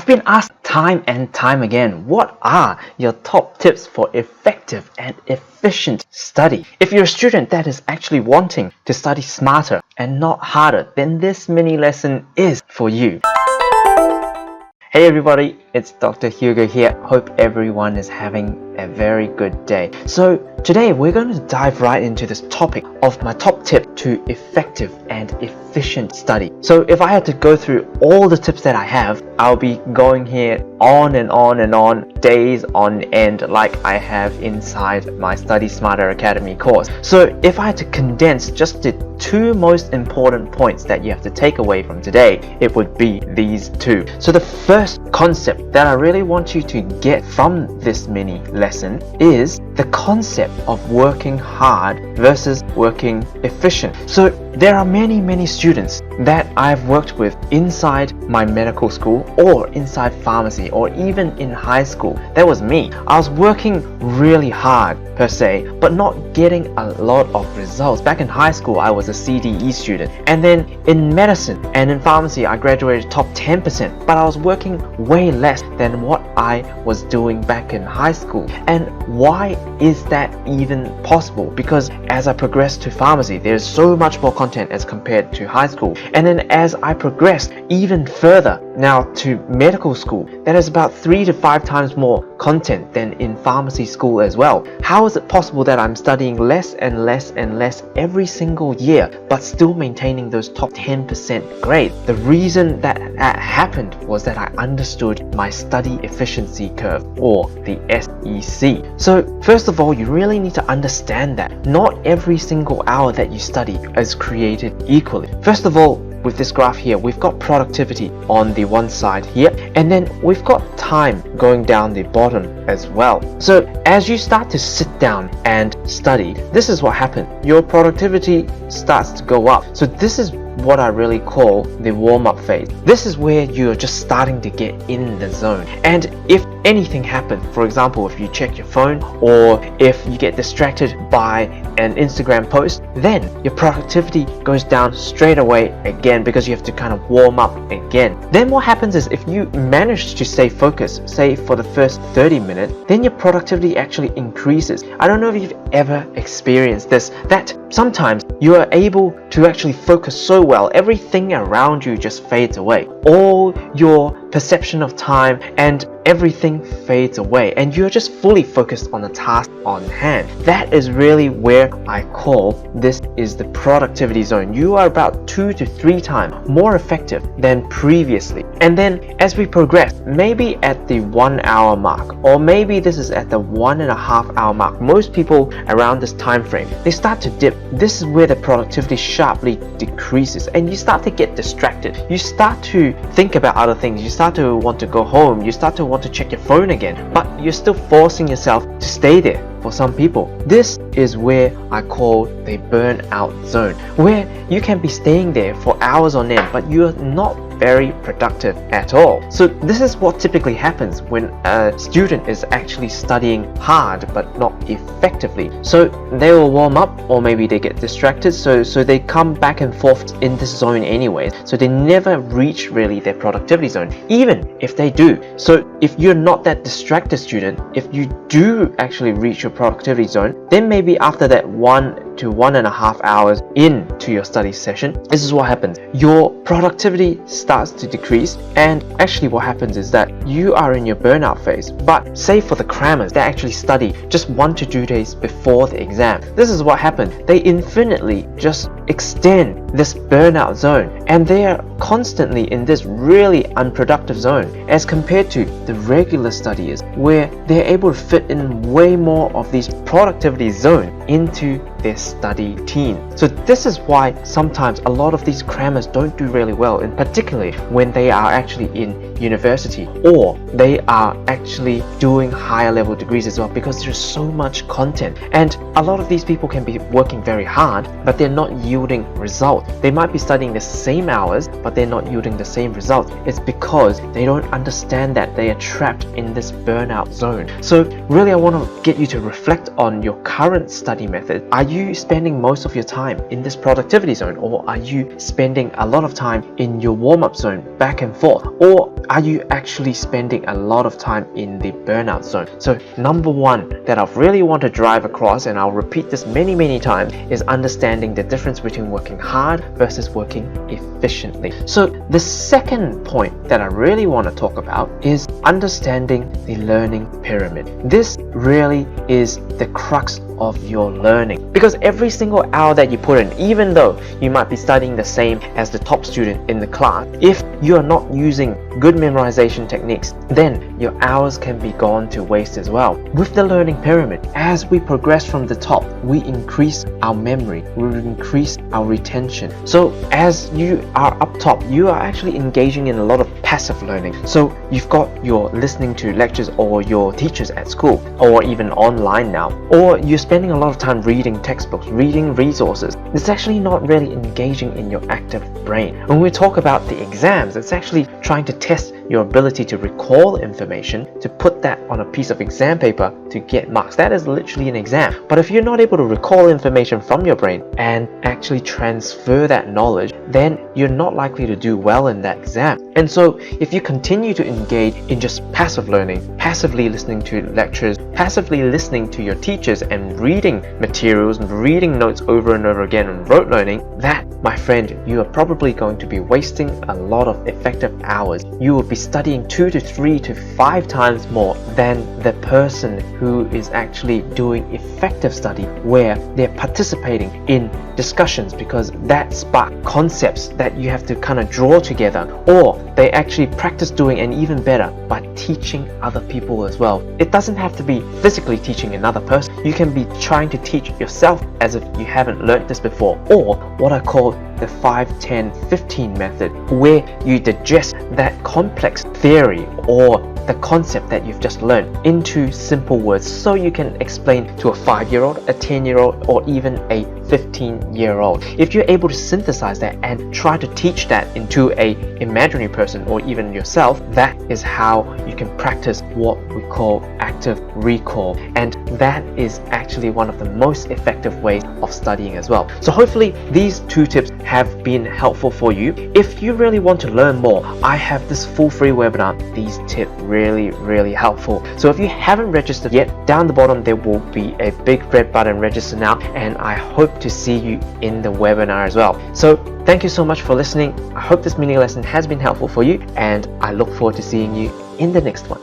I've been asked time and time again, what are your top tips for effective and efficient study? If you're a student that is actually wanting to study smarter and not harder, then this mini lesson is for you. Hey everybody, it's Dr. Hugo here. Hope everyone is having a very good day. So today we're going to dive right into this topic of my top tip to effective and efficient study. So if I had to go through all the tips that I have, I'll be going here on and on and on, days on end, like I have inside my Study Smarter Academy course. So if I had to condense just the two most important points that you have to take away from today, it would be these two. So the first concept that I really want you to get from this mini lesson is the concept of working hard versus working efficient. So there are many students that I've worked with inside my medical school or inside pharmacy or even in high school. That was me. I was working really hard per se, but not getting a lot of results. Back in high school, I was a CDE student, and then in medicine and in pharmacy, I graduated top 10%, but I was working way less than what I was doing back in high school. And why is that even possible? Because as I progressed to pharmacy, there's so much more content as compared to high school. And then as I progressed even further now to medical school, that is about 3 to 5 times more content than in pharmacy school as well. How is it possible that I'm studying less and less and less every single year, but still maintaining those top 10% grades? The reason that happened was that I understood my study efficiency curve, or the SEC. So first of all, you really need to understand that not every single hour that you study is created equally. First of all, with this graph here, we've got productivity on the one side here, and then we've got time going down the bottom as well. So as you start to sit down and study, this is what happens. Your productivity starts to go up. So this is what I really call the warm-up phase. This is where you're just starting to get in the zone. And if anything happens, for example, if you check your phone or if you get distracted by an Instagram post, then your productivity goes down straight away again, because you have to kind of warm up again. Then what happens is, if you manage to stay focused, say for the first 30 minutes, then your productivity actually increases. I don't know if you've ever experienced this, that sometimes you are able to actually focus so well, everything around you just fades away. All your perception of time and everything fades away, and you're just fully focused on the task on hand. That is really where I call this is the productivity zone. You are about 2 to 3 times more effective than previously. And then as we progress, maybe at the 1 hour mark, or maybe this is at the 1.5 hour mark, most people around this time frame, they start to dip. This is where the productivity sharply decreases, and you start to get distracted. You start to think about other things. You start to want to go home. You start to want to check your phone again, but you're still forcing yourself to stay there. For some people, this is where I call the burnout zone, where you can be staying there for hours on end, but you're not very productive at all. So this is what typically happens when a student is actually studying hard but not effectively. So they will warm up, or maybe they get distracted, so they come back and forth in this zone anyways. So they never reach really their productivity zone, even if they do. So if you're not that distracted student, if you do actually reach your productivity zone, then maybe after that 1 to 1.5 hours into your study session, this is what happens. Your productivity starts to decrease, and actually what happens is that you are in your burnout phase. But say for the crammers that actually study just 1 to 2 days before the exam, this is what happens. They infinitely just extend this burnout zone, and they are constantly in this really unproductive zone as compared to the regular studiers, where they're able to fit in way more of these productivity zone into their study team. So this is why sometimes a lot of these crammers don't do really well, and particularly when they are actually in university or they are actually doing higher level degrees as well, because there's so much content, and a lot of these people can be working very hard but they're not yielding results. result. They might be studying the same hours, but they're not yielding the same result. It's because they don't understand that they are trapped in this burnout zone. So really, I want to get you to reflect on your current study method. Are you spending most of your time in this productivity zone, or are you spending a lot of time in your warm-up zone, back and forth, or are you actually spending a lot of time in the burnout zone? So number one that I really want to drive across, and I'll repeat this many times, is understanding the difference between working hard versus working efficiently. So the second point that I really want to talk about is understanding the learning pyramid. This really is the crux of your learning, because every single hour that you put in, even though you might be studying the same as the top student in the class, if you are not using good memorization techniques, then your hours can be gone to waste as well. With the learning pyramid, as we progress from the top, we increase our memory, we increase our retention. So as you are up top, you are actually engaging in a lot of passive learning. So you've got your listening to lectures or your teachers at school, or even online now, or you're spending a lot of time reading textbooks, reading resources. It's actually not really engaging in your active brain. When we talk about the exams, it's actually trying to test your ability to recall information, to put that on a piece of exam paper to get marks. That is literally an exam. But if you're not able to recall information from your brain and actually transfer that knowledge, then you're not likely to do well in that exam. And so if you continue to engage in just passive learning, passively listening to lectures, passively listening to your teachers and reading materials and reading notes over and over again and rote learning, that, my friend, you are probably going to be wasting a lot of effective hours. You will be studying 2 to 3 to 5 times more than the person who is actually doing effective study, where they're participating in discussions because that spark concepts that you have to kind of draw together, or they actually practice doing, and even better, by teaching other people as well. It doesn't have to be physically teaching another person. You can be trying to teach yourself as if you haven't learned this before, or what I call the 5-10-15 method, where you digest that complex theory or the concept that you've just learned into simple words, so you can explain to a 5-year-old, a 10-year-old, or even a 15-year-old. If you're able to synthesize that and try to teach that into a imaginary person or even yourself, that is how you can practice what we call active recall, and that is actually one of the most effective ways of studying as well. So hopefully these 2 tips have been helpful for you. If you really want to learn more, I have this full free webinar. These tips really helpful. So if you haven't registered yet, down the bottom there will be a big red button, register now, and I hope to see you in the webinar as well. So thank you so much for listening. I hope this mini lesson has been helpful for you, and I look forward to seeing you in the next one.